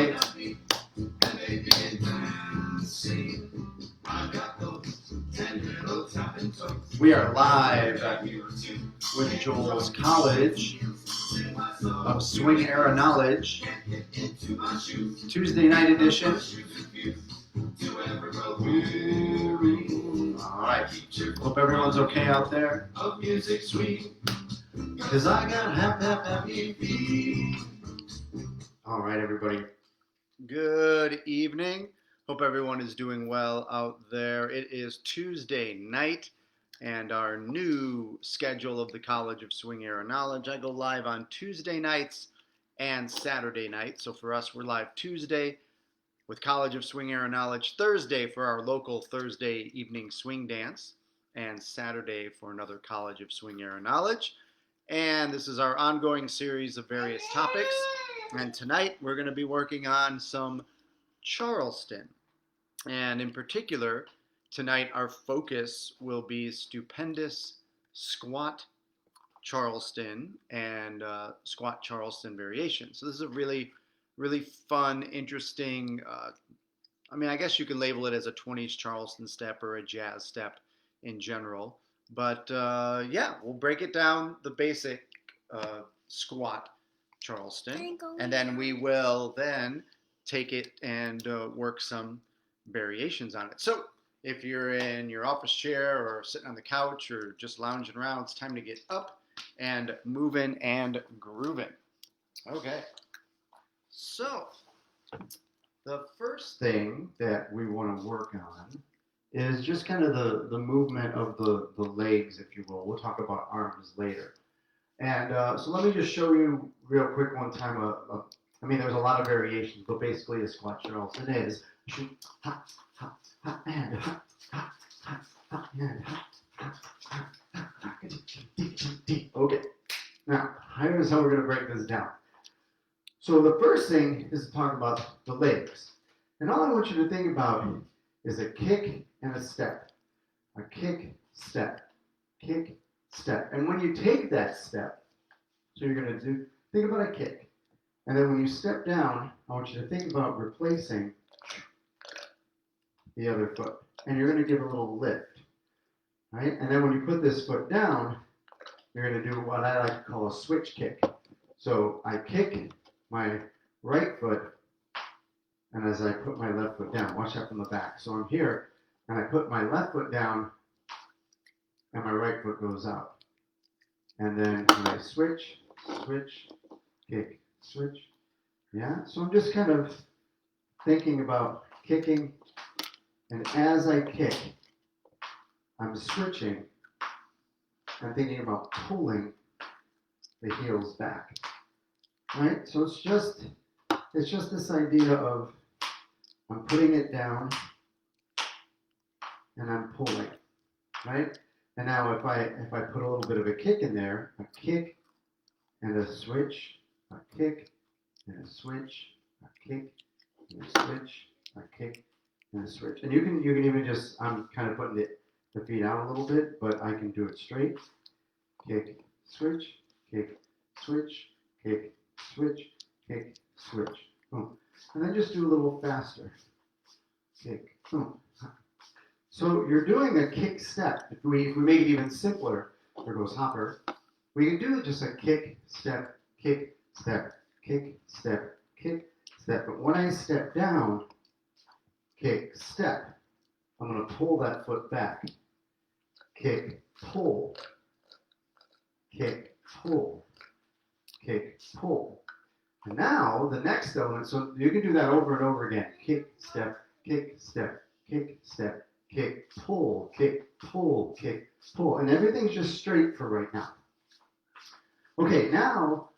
right. We are live with Joel's College of Swing Era Knowledge, Tuesday night edition. All right. Hope everyone's okay out there. Cause I got happy feet. All right, everybody. Good evening. Hope everyone is doing well out there. It is Tuesday night, and our new schedule of the College of Swing Era Knowledge. I go live on Tuesday nights and Saturday nights. So for us, we're live Tuesday with College of Swing Era Knowledge, Thursday for our local Thursday evening swing dance, and Saturday for another College of Swing Era Knowledge. And this is our ongoing series of various topics. And tonight we're going to be working on some Charleston. And in particular, tonight our focus will be stupendous SQUAT Charleston and SQUAT Charleston variation. So this is a really fun, interesting, I guess you could label it as a 20s Charleston step or a jazz step in general. But yeah, we'll break it down, the basic SQUAT Charleston, and then we will then take it and work some variations on it. So if you're in your office chair or sitting on the couch or just lounging around, it's time to get up and moving and grooving. Okay. So the first thing that we want to work on is just kind of the movement of the legs, if you will. We'll talk about arms later. And so let me just show you real quick one time. There's a lot of variations, but basically a SQUAT Charleston is shoot, hop, hop, hop, and hop, hop, hop, hop, and hop, hop, hop, hop. Okay. Now, here's how we're going to break this down. So the first thing is to talk about the legs. And all I want you to think about is a kick and a step. A kick, step, kick, step. And when you take that step, so you're going to think about a kick. And then when you step down, I want you to think about replacing the other foot. And you're going to give a little lift. Right? And then when you put this foot down, you're going to do what I like to call a switch kick. So I kick my right foot, and as I put my left foot down, watch that from the back. So I'm here, and I put my left foot down, and my right foot goes out. And then when I switch, kick, switch. Yeah, so I'm just kind of thinking about kicking, and as I kick, I'm switching. I'm thinking about pulling the heels back. Right? So it's just this idea of I'm putting it down and I'm pulling. Right? And now if I put a little bit of a kick in there, a kick and a switch, a kick and a switch, a kick and a switch, a kick and a switch. And you can even just, I'm kind of putting the feet out a little bit, but I can do it straight. Kick, switch, kick, switch, kick, switch, kick, switch. Boom. And then just do a little faster. Kick, boom. So you're doing a kick step. If we make it even simpler, there goes hopper. We can do just a kick, step, kick, step, kick, step, kick, step. But when I step down, kick, step, I'm going to pull that foot back. Kick, pull. Kick, pull. Kick, pull. And now the next element, so you can do that over and over again. Kick, step, kick, step, kick, step, kick, pull, kick, pull. And everything's just straight for right now. Okay, now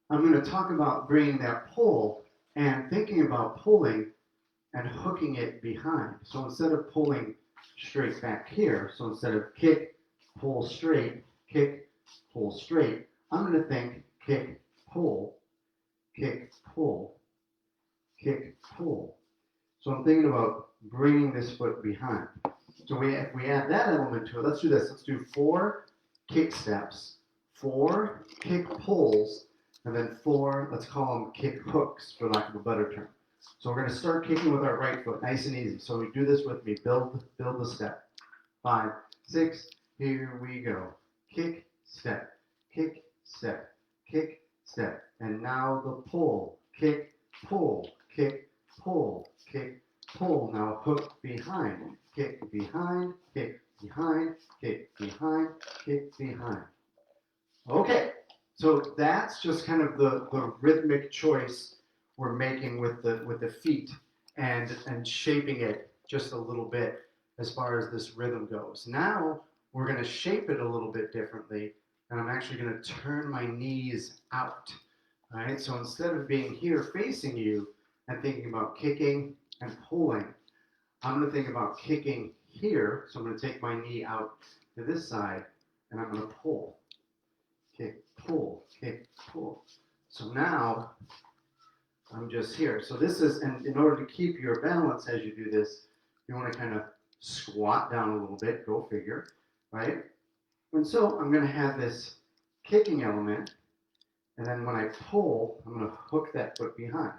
I'm going to talk about bringing that pull and thinking about pulling and hooking it behind. So instead of pulling straight back here, so instead of kick, pull straight, kick, pull straight, I'm going to think kick, pull, kick, pull, kick, pull. So I'm thinking about bringing this foot behind. So if we add that element to it, let's do this. Let's do 4 kick steps, 4 kick pulls, and then 4, let's call them kick hooks for lack of a better term. So we're going to start kicking with our right foot, nice and easy. So we do this with me, build the step. 5, 6, here we go. Kick, step, kick, step, kick, step. And now the pull, kick, pull, kick, pull, kick, pull. Now hook behind, kick behind, kick behind, kick behind, kick behind. Okay, so that's just kind of the rhythmic choice we're making with the feet and shaping it just a little bit as far as this rhythm goes. Now we're going to shape it a little bit differently, and I'm actually going to turn my knees out. All right, so instead of being here facing you and thinking about kicking and pulling, I'm going to think about kicking here. So I'm going to take my knee out to this side, and I'm going to pull. Kick, pull, kick, pull. So now I'm just here. So this is, and in order to keep your balance as you do this, you want to kind of squat down a little bit, go figure, right? And so I'm going to have this kicking element, and then when I pull, I'm going to hook that foot behind.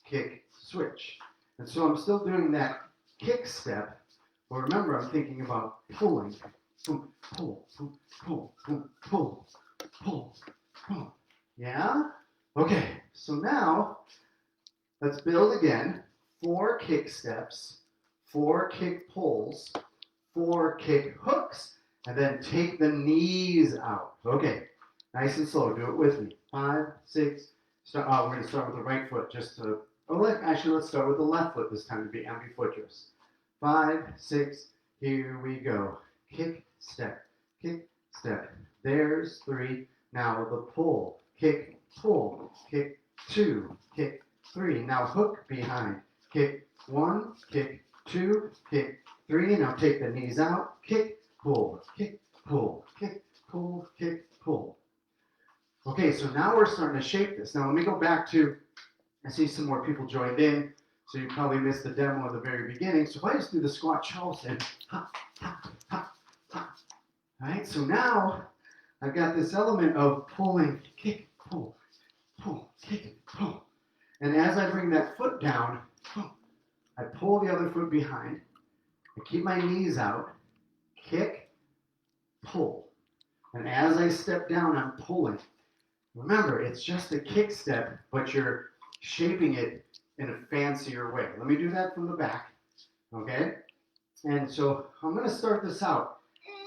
Kick, switch. And so I'm still doing that kick step, but remember I'm thinking about pulling. Pull, pull, pull, pull, pull, pull, pull. Yeah? Okay, so now let's build again. 4 kick steps, 4 kick pulls, 4 kick hooks, and then take the knees out. Okay, nice and slow. Do it with me. 5, 6, start. We're going to start with the right foot just to, actually let's start with the left foot this time to be ambidextrous. 5, 6, here we go. Kick, step, kick, step. There's 3. Now the pull, kick, pull, kick, 2, kick, 3. Now hook behind, kick, 1, kick, 2, kick, 3. Now take the knees out, kick, pull, kick, pull, kick, pull, kick, pull. Okay, so now we're starting to shape this. Now let me go back to, I see some more people joined in, so you probably missed the demo at the very beginning. So if I just do the squat Charleston, ha, ha, ha, ha. All right, so now I've got this element of pulling, kick, pull, pull, kick, pull. And as I bring that foot down, I pull the other foot behind. I keep my knees out, kick, pull. And as I step down, I'm pulling. Remember, it's just a kick step, but you're shaping it in a fancier way. Let me do that from the back, okay? And so I'm going to start this out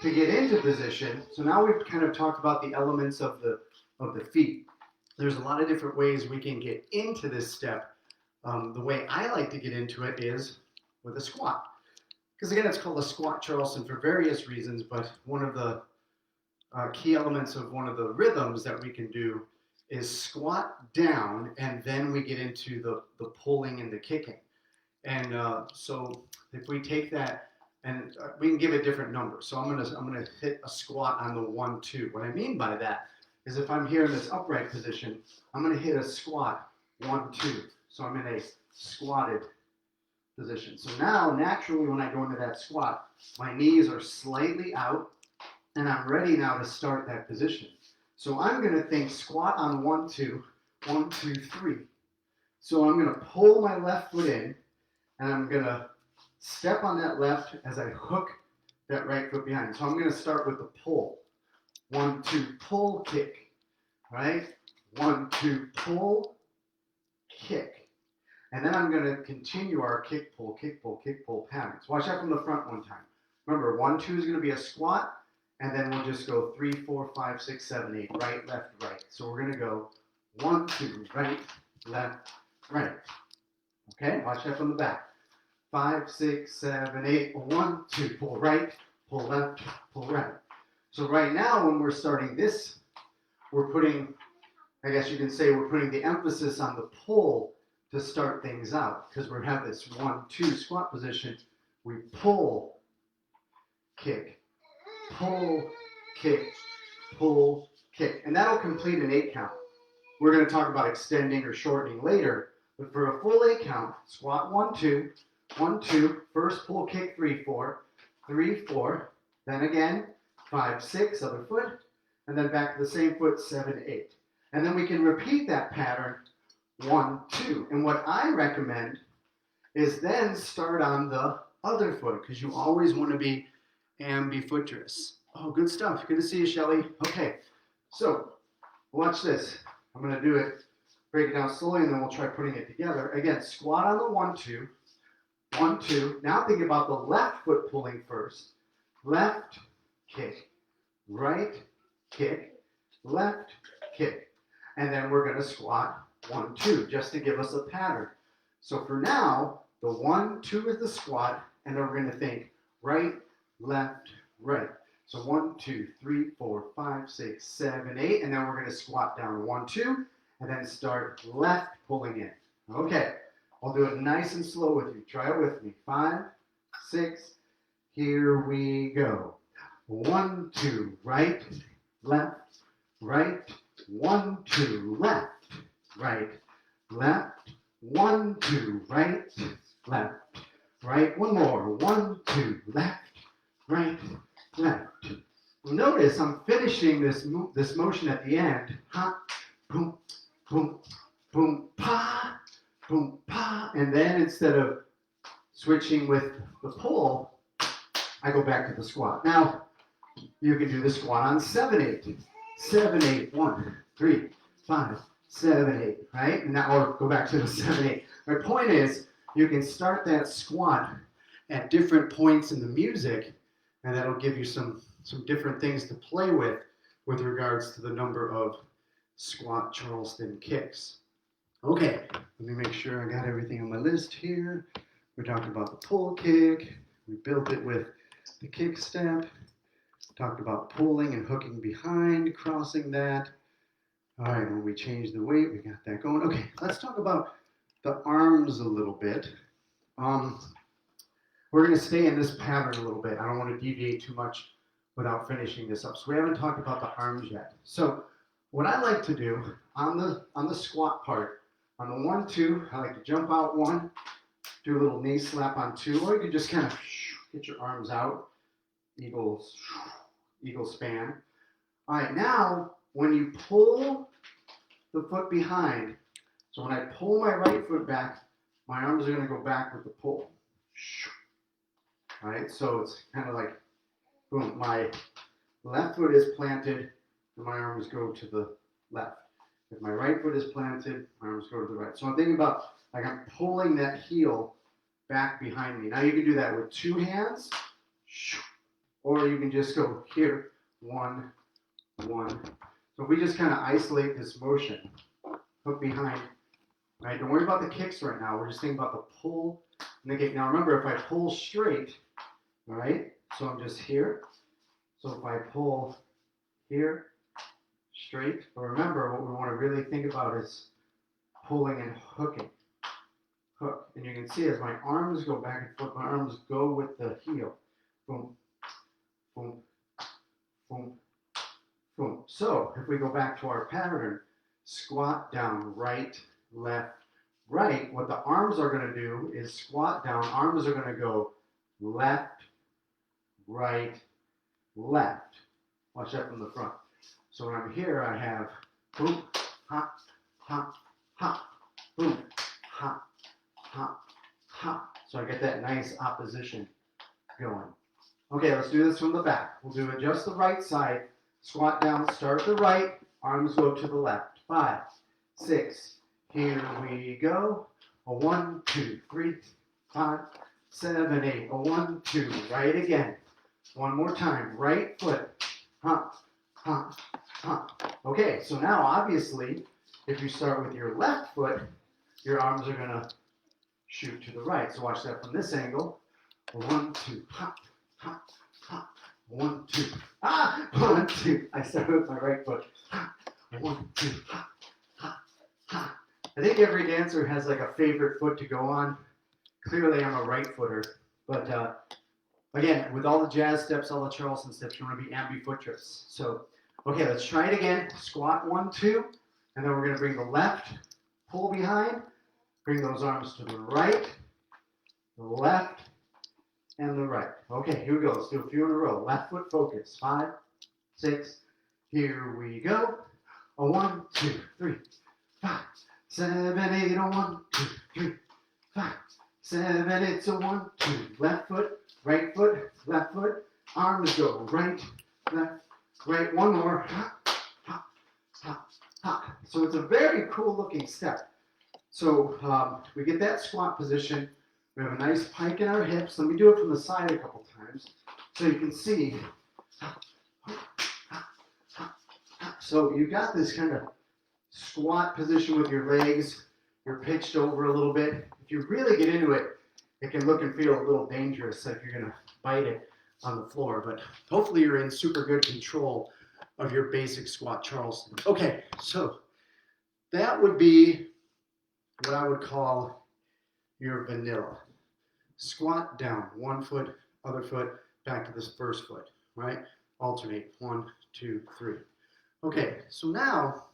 to get into position. So now we've kind of talked about the elements of the feet. There's a lot of different ways we can get into this step. The way I like to get into it is with a squat. Because again, it's called a squat Charleston for various reasons, but one of the key elements of one of the rhythms that we can do is squat down, and then we get into the pulling and the kicking. And so if we take that, and we can give it different numbers. So I'm gonna hit a squat on the 1, 2. What I mean by that is if I'm here in this upright position, I'm gonna hit a squat 1, 2. So I'm in a squatted position. So now naturally when I go into that squat, my knees are slightly out, and I'm ready now to start that position. So I'm going to think squat on 1, 2, 1, 2, 3. So I'm going to pull my left foot in, and I'm going to step on that left as I hook that right foot behind. So I'm going to start with the pull. 1, 2, pull, kick. Right? 1, 2, pull, kick. And then I'm going to continue our kick, pull, kick, pull, kick, pull patterns. Watch out from the front one time. Remember, 1, 2 is going to be a squat. And then we'll just go 3, 4, 5, 6, 7, 8, right, left, right. So we're going to go 1, 2, right, left, right. Okay, watch that from the back. 5, 6, 7, 8, 1, 2, pull right, pull left, pull right. So right now when we're starting this, we're putting, I guess you can say we're putting the emphasis on the pull to start things out. Because we have this 1, 2 squat position. We pull, kick, pull, kick, pull, kick. And that'll complete an 8 count. We're going to talk about extending or shortening later. But for a full 8 count, squat 1, 2, 1, 2, first pull, kick 3, 4, 3, 4, then again 5, 6, other foot, and then back to the same foot 7, 8. And then we can repeat that pattern 1, 2. And what I recommend is then start on the other foot, because you always want to be ambidextrous. Oh, good stuff. Good to see you, Shelly. Okay, so watch this. I'm going to do it, break it down slowly, and then we'll try putting it together. Again, squat on the 1, 2. 1, 2. Now think about the left foot pulling first. Left, kick. Right, kick. Left, kick. And then we're going to squat 1, 2, just to give us a pattern. So for now, the 1, 2 is the squat, and then we're going to think right, left, right. So 1, 2, 3, 4, 5, 6, 7, 8, and then we're going to squat down 1, 2, and then start left pulling in. Okay, I'll do it nice and slow with you. Try it with me. 5, 6, here we go. 1, 2, right, left, right. 1, 2, left, right, left. 1, 2, right, left, right. One more. 1, 2, left, right, left. Notice I'm finishing this motion at the end. Ha, boom, boom, boom, pa, boom, pa. And then instead of switching with the pull, I go back to the squat. Now, you can do the squat on 7, 8. 7, 8, 1, 3, 5, 7, 8, right? And now, or go back to the 7, 8. My point is, you can start that squat at different points in the music, and that'll give you some different things to play with regards to the number of squat Charleston kicks. Okay, let me make sure I got everything on my list here. We talked about the pull kick. We built it with the kick step. Talked about pulling and hooking behind, crossing that. All right, when we change the weight, we got that going. Okay, let's talk about the arms a little bit. We're going to stay in this pattern a little bit. I don't want to deviate too much without finishing this up. So we haven't talked about the arms yet. So what I like to do on the squat part, on the 1, 2, I like to jump out 1, do a little knee slap on 2, or you can just kind of get your arms out, eagle span. All right, now when you pull the foot behind, so when I pull my right foot back, my arms are going to go back with the pull. All right, so it's kind of like, boom, my left foot is planted, and my arms go to the left. If my right foot is planted, my arms go to the right. So I'm thinking about, like, I'm pulling that heel back behind me. Now you can do that with 2 hands, or you can just go here, 1, 1. So if we just kind of isolate this motion, hook behind, right? Don't worry about the kicks right now. We're just thinking about the pull and the kick. Now remember, if I pull straight, all right, so I'm just here. So if I pull here, straight, but remember what we want to really think about is pulling and hooking. Hook. And you can see as my arms go back and forth, my arms go with the heel. Boom, boom, boom, boom. So if we go back to our pattern, squat down, right, left, right, what the arms are going to do is squat down, arms are going to go left, right, left. Watch that from the front. So when I'm here, I have boom, ha, ha, ha, boom, ha, ha, ha. So I get that nice opposition going. Okay, let's do this from the back. We'll do it just the right side. Squat down, start the right, arms go to the left. 5, 6, here we go. A 1, 2, 3, 5, 7, 8. A 1, 2, right again. One more time, right foot, ha, ha, ha. Okay, so now obviously, if you start with your left foot, your arms are gonna shoot to the right. So watch that from this angle. A 1, 2, ha, ha, ha. 1, 2, ah, 1, 2. I started with my right foot. Ha, 1, 2, ha, ha, ha. I think every dancer has like a favorite foot to go on. Clearly, I'm a right footer, but again, with all the jazz steps, all the Charleston steps, you want to be ambidextrous. So, okay, let's try it again. Squat 1, 2, and then we're going to bring the left, pull behind, bring those arms to the right, the left, and the right. Okay, here we go. Let's do a few in a row. Left foot focus. 5, 6, here we go. A 1, 2, 3, 5, 7, 8. A 1, 2, 3, 5, 7. It's a 1, 2. Left foot, left foot. Arms go right, left, right. One more. Hop, hop, hop, hop. So it's a very cool looking step. So we get that squat position. We have a nice pike in our hips. Let me do it from the side a couple times so you can see. So you got this kind of squat position with your legs. You're pitched over a little bit. If you really get into it, it can look and feel a little dangerous if you're going to bite it on the floor. But hopefully you're in super good control of your basic squat Charleston. Okay, so that would be what I would call your vanilla. Squat down, one foot, other foot, back to this first foot, right? Alternate, 1, 2, 3. Okay, so now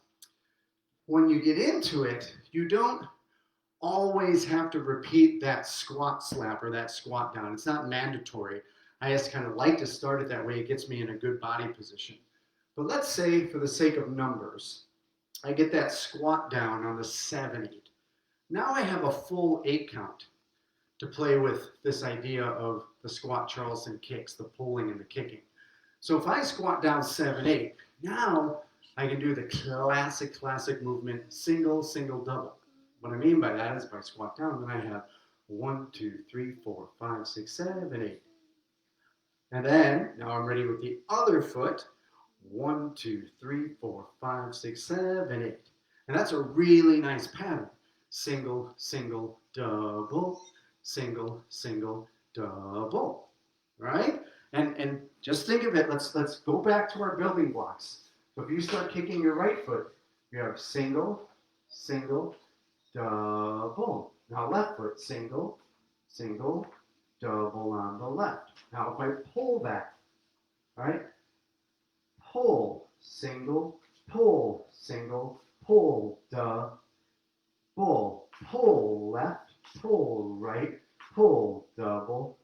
when you get into it, you don't always have to repeat that squat slap or that squat down. It's not mandatory. I just kind of like to start it that way. It gets me in a good body position. But let's say, for the sake of numbers, I get that squat down on the 7, 8. Now I have a full 8 count to play with this idea of the squat Charleston kicks, the pulling and the kicking. So if I squat down 7, 8, now I can do the classic movement, single, single, double. What I mean by that is if I squat down, then I have 1, 2, 3, 4, 5, 6, 7, 8. And then, now I'm ready with the other foot. 1, 2, 3, 4, 5, 6, 7, 8. And that's a really nice pattern. Single, single, double, single, single, double, right? And just think of it, let's go back to our building blocks. So if you start kicking your right foot, you have single, single, double. Now left foot, single, single, double on the left. Now if I pull that, right? Pull, single, pull, double, pull left, pull right, pull, double,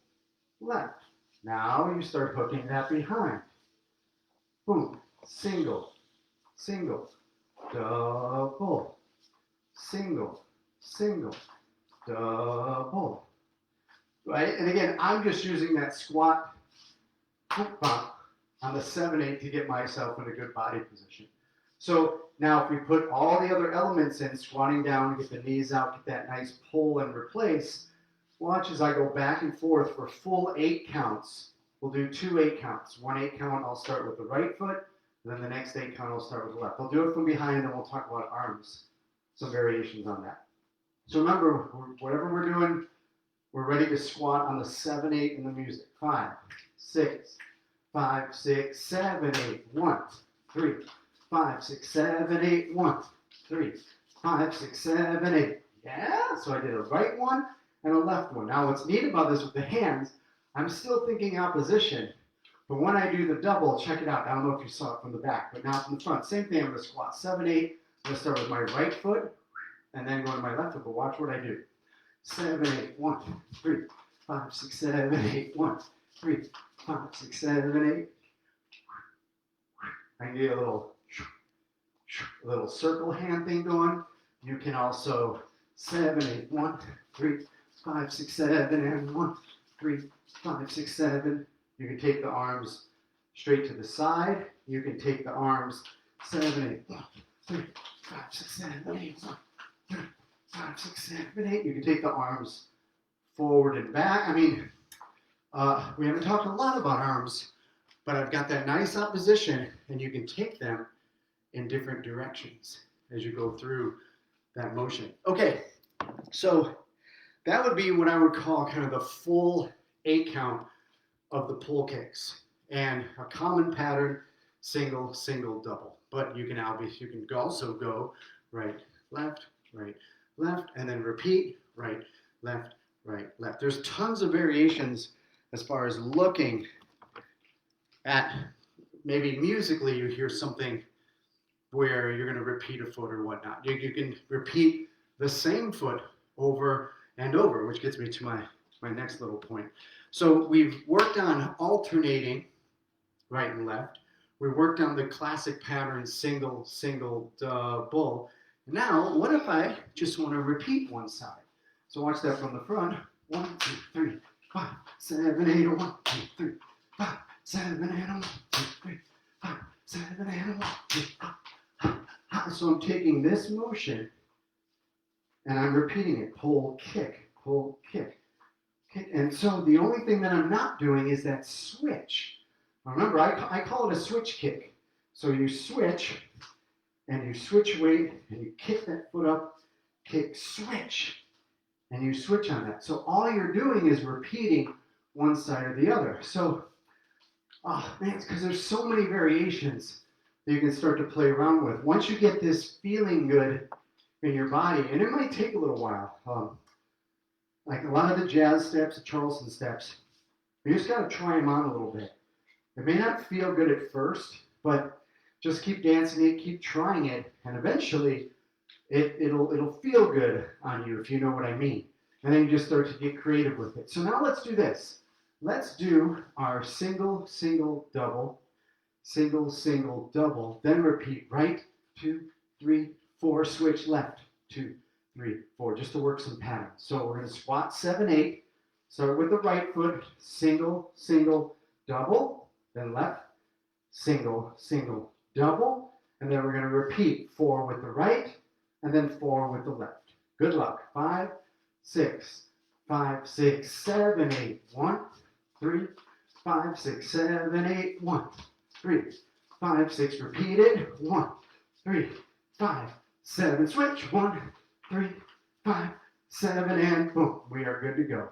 left. Now you start hooking that behind. Boom, single, single, double, single, single, double. Right? And again, I'm just using that squat hook bump on the 7, 8 to get myself in a good body position. So now if we put all the other elements in, squatting down, get the knees out, get that nice pull and replace, watch as I go back and forth for full 8 counts. We'll do 2 8 counts. 1 8 count, I'll start with the right foot, and then the next 8 count, I'll start with the left. I'll do it from behind, and then we'll talk about arms, some variations on that. So remember, whatever we're doing, we're ready to squat on the 7, 8 in the music. 5, 6, 5, 6, 7, 8. 1, 3, 5, 6, 7, 8. 1, 3, 5, 6, 7, 8. Yeah, so I did a right one and a left one. Now what's neat about this with the hands, I'm still thinking opposition, but when I do the double, check it out. I don't know if you saw it from the back, but now from the front, same thing. I'm going to squat 7, 8. I'm going to start with my right foot and then go to my left foot, but watch what I do. 7, 8, 1, 3, 5, 6, 7, 8, 1, 3, 5, 6, 7, 8. I can get a little circle hand thing going. You can also 7, 8, 1, 3, 5, 6, 7, and 1, 3, 5, 6, 7. You can take the arms straight to the side. You can take the arms 7, 8, 1, 3, 5, 6, 7, 8, 1, 3, 5, 6, 7, 8. You can take the arms forward and back. I mean, we haven't talked a lot about arms, but I've got that nice opposition, and you can take them in different directions as you go through that motion. Okay, so that would be what I would call kind of the full 8 count of the pull kicks, and a common pattern, single, single, double. But you can also go right, left, and then repeat right, left, right, left. There's tons of variations as far as looking at, maybe musically you hear something where you're going to repeat a foot or whatnot. You can repeat the same foot over and over, which gets me to my next little point. So we've worked on alternating right and left. We worked on the classic pattern, single, single, double. Now, what if I just want to repeat one side? So watch that from the front. 1, 2, 3, 5, 7, 8, 1, 2, 3, 5, 7, 8, 1, 2, 3, 5, 7, 8, 1, 2, 3. So I'm taking this motion and I'm repeating it. Pull, kick, pull, kick, kick. And so the only thing that I'm not doing is that switch. Remember, I call it a switch kick. So you switch, and you switch weight, and you kick that foot up, kick, switch, and you switch on that. So all you're doing is repeating one side or the other. So, oh man, it's because there's so many variations that you can start to play around with. Once you get this feeling good in your body, and it might take a little while. Like a lot of the jazz steps, the Charleston steps, you just got to try them on a little bit. It may not feel good at first, but just keep dancing it, keep trying it, and eventually it'll feel good on you, if you know what I mean. And then you just start to get creative with it. So now let's do this. Let's do our single, single, double, single, single, double, then repeat right, 2, 3, 4, switch left, 2, 3, 4, just to work some patterns. So we're going to squat 7, 8, start with the right foot, single, single, double, then left, single, single, double, and then we're going to repeat 4 with the right, and then 4 with the left. Good luck. 5, 6, 5, 6, 7, 8, 1, 3, 5, 6, 7, 8, 1, 3, 5, 6, repeat it, 1, 3, 5, 7, switch, 1, 3, 5, 7, and boom, we are good to go.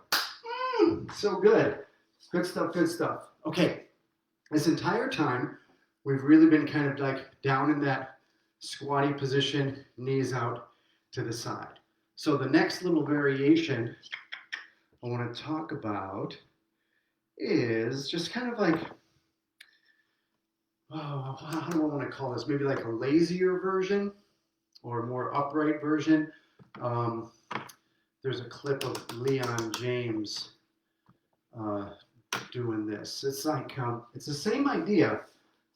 So good. Good stuff, good stuff. Okay. This entire time, we've really been kind of like down in that squatty position, knees out to the side. So the next little variation I want to talk about is just kind of like, oh, how do I want to call this? Maybe like a lazier version or a more upright version. There's a clip of Leon James doing this. It's like, it's the same idea,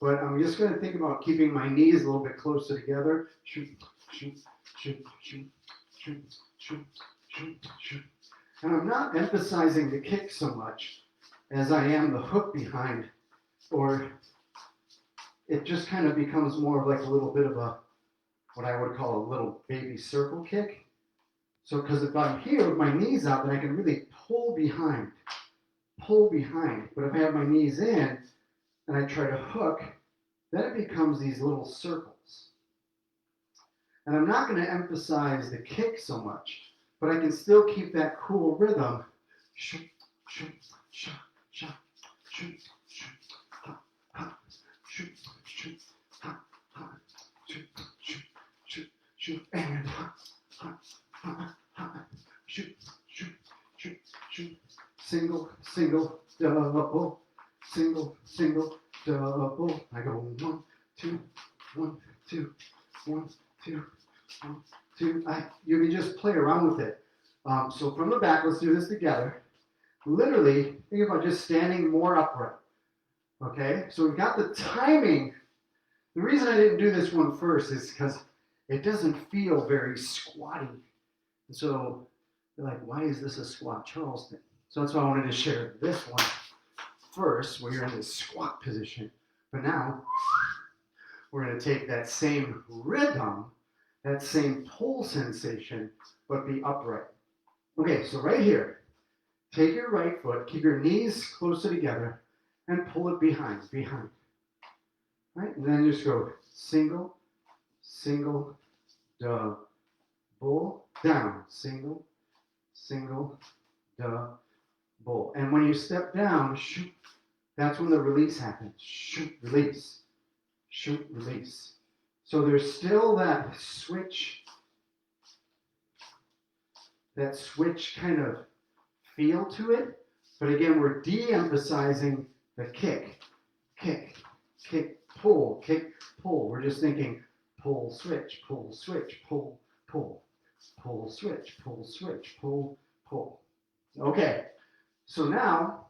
but I'm just going to think about keeping my knees a little bit closer together. Shoot, shoot, shoot, shoot, shoot, shoot, shoot, shoot. And I'm not emphasizing the kick so much as I am the hook behind, or it just kind of becomes more of like a little bit of a, what I would call a little baby circle kick. So, because if I'm here with my knees out, then I can really pull behind. But if I have my knees in and I try to hook, then it becomes these little circles. And I'm not going to emphasize the kick so much, but I can still keep that cool rhythm. Shoot, shoot, shoot, shoot, shoot, shoot, ha, ha, shoot, shoot, ha, ha, shoot, shoot, shoot, shoot, and ha, ha, ha, ha, shoot, shoot, shoot, shoot. Single, single, double, single, single, double. I go 1, 2, 1, 2, 1, 2, 1, 2. You can just play around with it. So from the back, let's do this together. Literally, think about just standing more upright. Okay, so we've got the timing. The reason I didn't do this one first is because it doesn't feel very squatty. So you're like, why is this a squat Charleston? So that's why I wanted to share this one first, where you're in this squat position. But now, we're going to take that same rhythm, that same pull sensation, but be upright. Okay, so right here, take your right foot, keep your knees closer together, and pull it behind. Right? And then just go single, single, double, down, single, single, double. And when you step down, shoot, that's when the release happens. Shoot, release. Shoot, release. So there's still that switch kind of feel to it. But again, we're de-emphasizing the kick, kick, kick, pull, kick, pull. We're just thinking pull, switch, pull, switch, pull, pull, pull, switch, pull, switch, pull, pull. Okay. So now,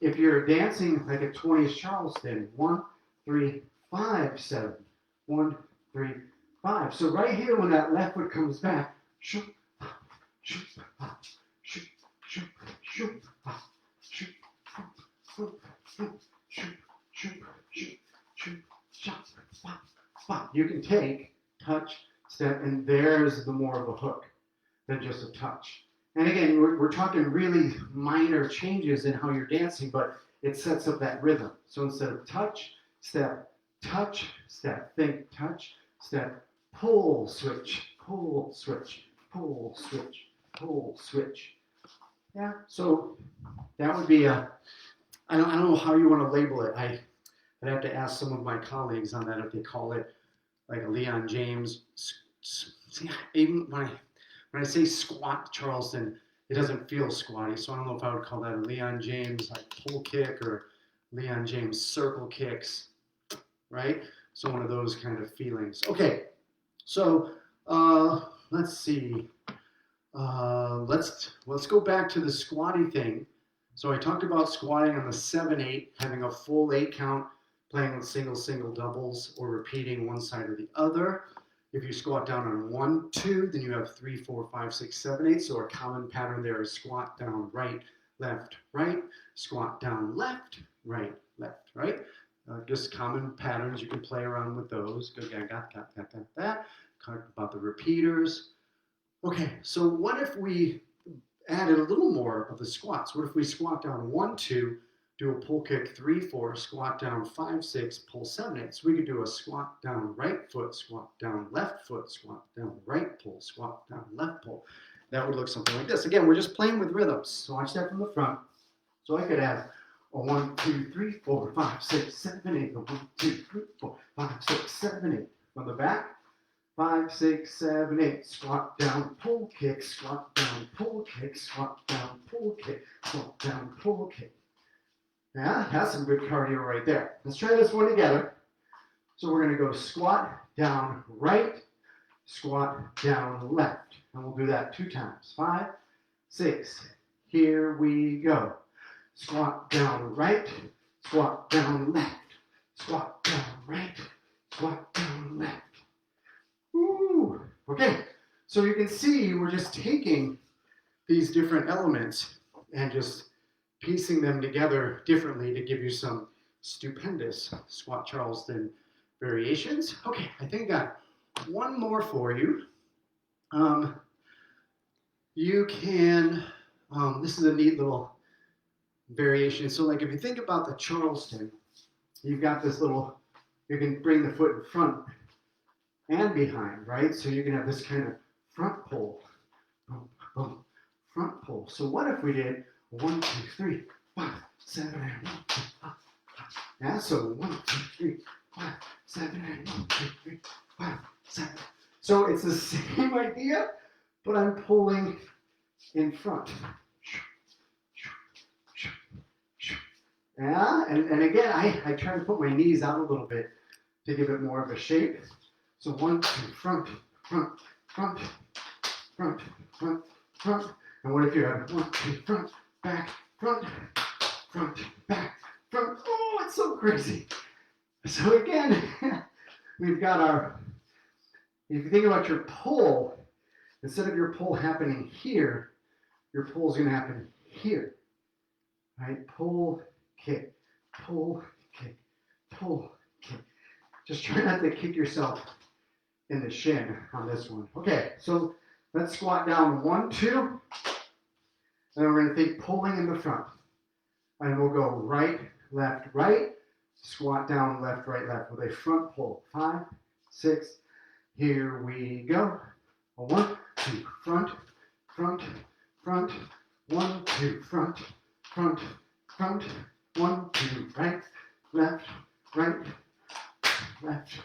if you're dancing like a 20s Charleston, 1, 3, 5, 7. 1, 3, 5. So right here, when that left foot comes back, shoot, shoot, shoot, shoot, shoot, shoot, shoot, shoot, shoot, shoot, shoot, shot, pop, pop. You can take, touch, step, and there's the more of a hook than just a touch. And again, we're talking really minor changes in how you're dancing, but it sets up that rhythm. So instead of touch, step, think, touch, step, pull, switch, pull, switch, pull, switch, pull, switch. Yeah, so that would be a, I don't know how you want to label it. I'd have to ask some of my colleagues on that if they call it like a Leon James. See, even when I say squat Charleston, it doesn't feel squatty. So I don't know if I would call that a Leon James like pull kick or Leon James circle kicks, right? So one of those kind of feelings. Okay, so let's see. Let's go back to the squatty thing. So I talked about squatting on the 7-8, having a full 8 count, playing with single doubles, or repeating one side or the other. If you squat down on 1, 2, then you have 3, 4, 5, 6, 7, 8. So a common pattern there is squat down, right, squat down, left, right. Just common patterns. You can play around with those. Good, I got that. Talked about the repeaters. Okay, so what if we added a little more of the squats? What if we squat down 1, 2, do a pull kick 3, 4, squat down 5, 6, pull 7, 8. So we could do a squat down right foot, squat down left foot, squat down right pull, squat down left pull. That would look something like this. Again, we're just playing with rhythms. So watch that from the front. So I could have a 1, 2, 3, 4, 5, 6, 7, 8. A 1, 2, 3, 4, 5, 6, 7, 8. From the back, 5, 6, 7, 8. Squat down, pull kick, squat down, pull kick, squat down, pull kick, squat down, pull kick. Yeah, that's some good cardio right there. Let's try this one together. So we're going to go squat down right, squat down left. And we'll do that 2 times. 5, 6. Here we go. Squat down right, squat down left, squat down right, squat down left. Ooh. Okay, so you can see we're just taking these different elements and just piecing them together differently to give you some stupendous squat Charleston variations. Okay, I think I got one more for you. You can, this is a neat little variation. So like if you think about the Charleston, you've got this little, you can bring the foot in front and behind, right? So you can have this kind of front pull, boom, boom, front pull. So what if we did 1, 2, 3, 5, 7, and 1, 2, 5. Yeah, so 1, 2, 3, 5, 7, and 1, 2, 3, 5, 7. So it's the same idea, but I'm pulling in front. Yeah, and again, I try to put my knees out a little bit to give it more of a shape. So 1, 2, front, front, front, front, front, front. And what if you have 1, 2, front, back, front, front, back, front. Oh, it's so crazy. So again, we've got our, if you think about your pull, instead of your pull happening here, your pull is going to happen here. Right? Pull, kick, pull, kick, pull, kick. Just try not to kick yourself in the shin on this one. Okay, so let's squat down 1, 2. And we're going to think pulling in the front. And we'll go right, right. Squat down, left, left with a front pull. 5, 6. Here we go. 1, 2, front, front, front. 1, 2, front, front, front. 1, 2, right, left, right, left.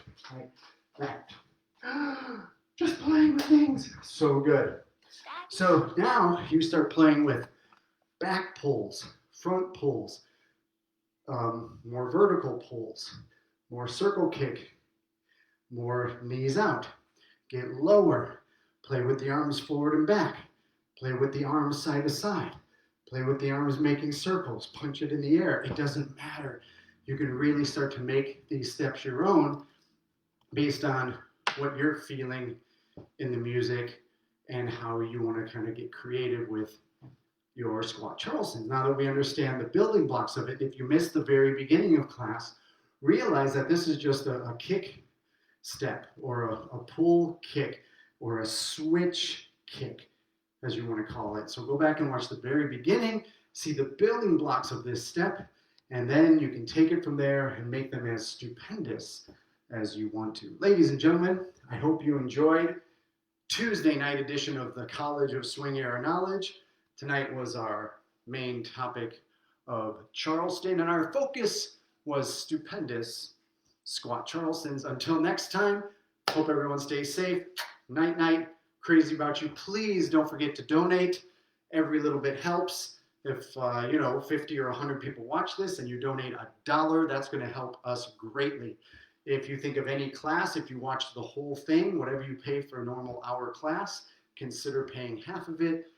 Just playing with things. So good. So now you start playing with back pulls, front pulls, more vertical pulls, more circle kick, more knees out. Get lower. Play with the arms forward and back. Play with the arms side to side. Play with the arms making circles. Punch it in the air. It doesn't matter. you can really start to make these steps your own based on what you're feeling in the music and how you want to kind of get creative with your squat Charlestons. Now that we understand the building blocks of it, if you missed the very beginning of class, realize that this is just a kick step or a pull kick or a switch kick, as you want to call it. So go back and watch the very beginning, see the building blocks of this step, and then you can take it from there and make them as stupendous as you want to. Ladies and gentlemen, I hope you enjoyed Tuesday night edition of the College of Swing Era Knowledge. Tonight was our main topic of Charleston, and our focus was stupendous squat Charlestons. Until next time, hope everyone stays safe. Night, night. Crazy about you. Please don't forget to donate. Every little bit helps. If 50 or 100 people watch this and you donate $1, that's going to help us greatly. If you think of any class, if you watch the whole thing, whatever you pay for a normal hour class, consider paying half of it.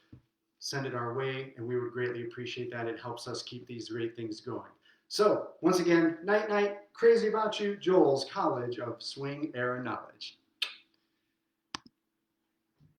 Send it our way, and we would greatly appreciate that. It helps us keep these great things going. So, once again, night, night. Crazy about you, Joel's College of Swing Era Knowledge.